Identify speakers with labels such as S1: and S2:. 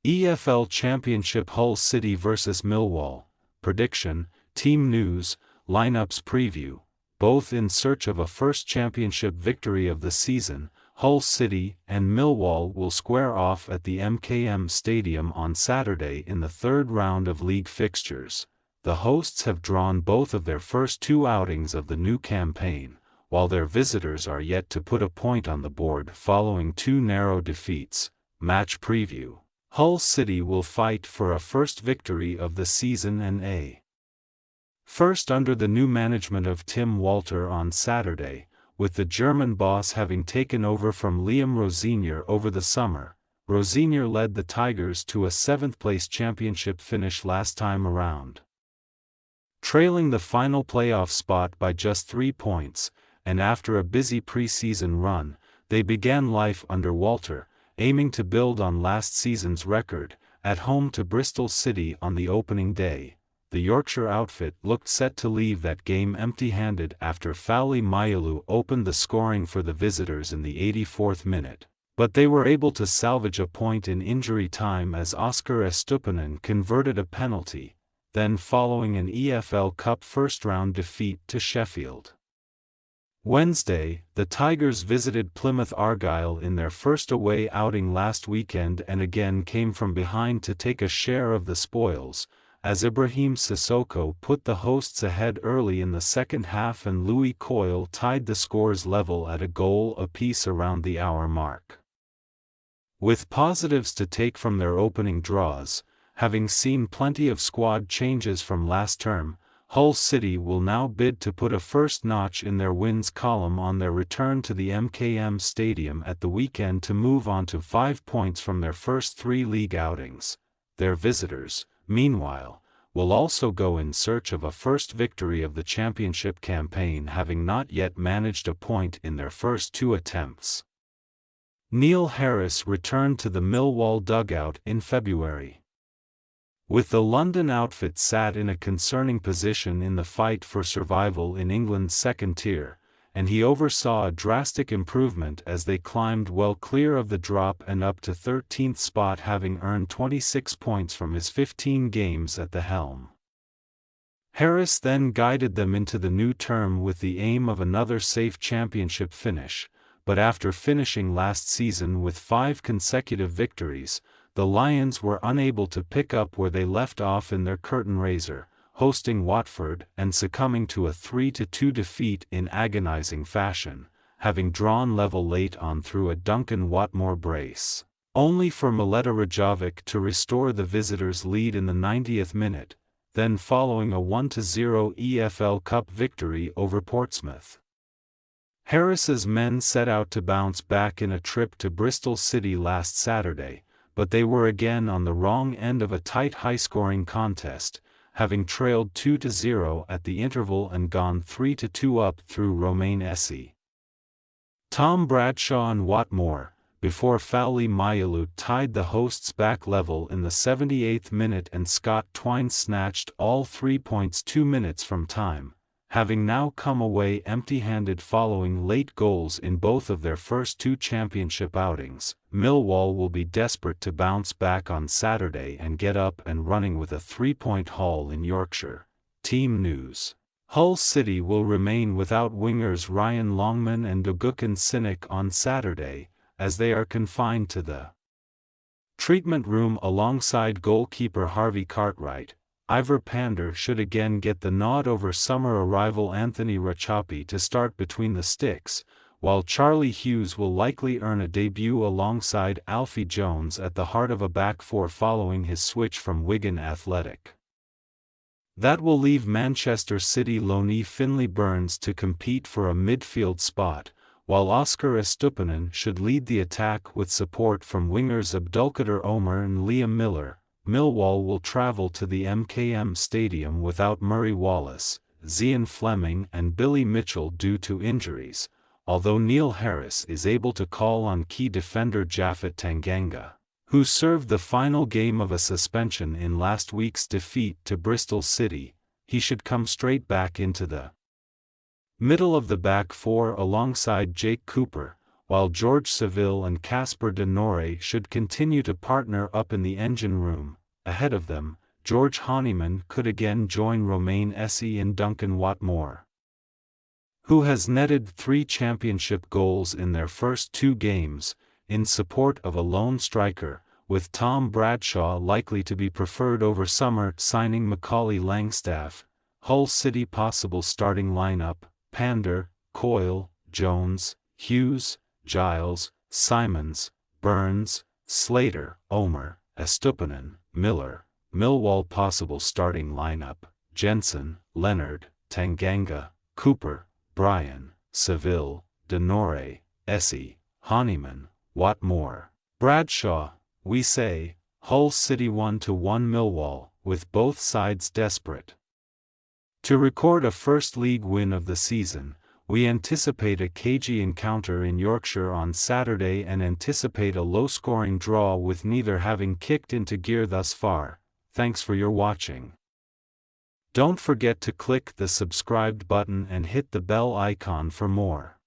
S1: EFL Championship Hull City vs Millwall. Prediction, team news, lineups preview. Both in search of a first championship victory of the season, Hull City and Millwall will square off at the MKM Stadium on Saturday in the third round of league fixtures. The hosts have drawn both of their first two outings of the new campaign, while their visitors are yet to put a point on the board following two narrow defeats. Match preview. Hull City will fight for a first victory of the season and a first under the new management of Tim Walter on Saturday, with the German boss having taken over from Liam Rosenior over the summer. Rosenior led the Tigers to a 7th-place championship finish last time around, trailing the final playoff spot by just 3 points, and after a busy pre-season run, they began life under Walter, aiming to build on last season's record, at home to Bristol City on the opening day. The Yorkshire outfit looked set to leave that game empty-handed after Fally Mayalu opened the scoring for the visitors in the 84th minute, but they were able to salvage a point in injury time as Oscar Estupiñán converted a penalty, then following an EFL Cup first-round defeat to Sheffield. Wednesday, the Tigers visited Plymouth Argyle in their first away outing last weekend and again came from behind to take a share of the spoils, as Ibrahim Sissoko put the hosts ahead early in the second half and Louis Coyle tied the scores level at a goal apiece around the hour mark. With positives to take from their opening draws, having seen plenty of squad changes from last term, Hull City will now bid to put a first notch in their wins column on their return to the MKM Stadium at the weekend to move on to 5 points from their first 3 league outings. Their visitors, meanwhile, will also go in search of a first victory of the championship campaign, having not yet managed a point in their first 2 attempts. Neil Harris returned to the Millwall dugout in February, with the London outfit sat in a concerning position in the fight for survival in England's second tier, and he oversaw a drastic improvement as they climbed well clear of the drop and up to 13th spot, having earned 26 points from his 15 games at the helm. Harris then guided them into the new term with the aim of another safe championship finish, but after finishing last season with 5 consecutive victories, the Lions were unable to pick up where they left off in their curtain raiser, hosting Watford and succumbing to a 3-2 defeat in agonizing fashion, having drawn level late on through a Duncan Watmore brace, only for Mileta Rajovic to restore the visitors' lead in the 90th minute, then following a 1-0 EFL Cup victory over Portsmouth. Harris's men set out to bounce back in a trip to Bristol City last Saturday, but they were again on the wrong end of a tight high-scoring contest, having trailed 2-0 at the interval and gone 3-2 up through Romain Esse, Tom Bradshaw and Watmore, before Fally Mayalu tied the hosts back level in the 78th minute and Scott Twine snatched all 3 points 2 minutes from time. Having now come away empty-handed following late goals in both of their first 2 championship outings, Millwall will be desperate to bounce back on Saturday and get up and running with a 3-point haul in Yorkshire. Team news. Hull City will remain without wingers Ryan Longman and Dogukan Sinek on Saturday, as they are confined to the treatment room alongside goalkeeper Harvey Cartwright. Ivor Pander should again get the nod over summer arrival Anthony Rachapi to start between the sticks, while Charlie Hughes will likely earn a debut alongside Alfie Jones at the heart of a back four following his switch from Wigan Athletic. That will leave Manchester City loanee Finlay Burns to compete for a midfield spot, while Oscar Estupiñán should lead the attack with support from wingers Abdulkader Omar and Liam Miller. Millwall will travel to the MKM Stadium without Murray Wallace, Zian Fleming and Billy Mitchell due to injuries, although Neil Harris is able to call on key defender Japhet Tanganga, who served the final game of a suspension in last week's defeat to Bristol City. He should come straight back into the middle of the back four alongside Jake Cooper, while George Seville and Casper de Norre should continue to partner up in the engine room. Ahead of them, George Honeyman could again join Romain Esse and Duncan Watmore, who has netted 3 championship goals in their first 2 games, in support of a lone striker, with Tom Bradshaw likely to be preferred over summer signing Macaulay Langstaff. Hull City possible starting lineup: Pander, Coyle, Jones, Hughes, Giles, Simons, Burns, Slater, Omer, Estupinan, Miller. Millwall possible starting lineup: Jensen, Leonard, Tanganga, Cooper, Bryan, Seville, de Norre, Esse, Honeyman, Watmore, Bradshaw. We say, Hull City 1-1 Millwall, with both sides desperate to record a first league win of the season. We anticipate a cagey encounter in Yorkshire on Saturday and anticipate a low-scoring draw with neither having kicked into gear thus far. Thanks for your watching. Don't forget to click the subscribed button and hit the bell icon for more.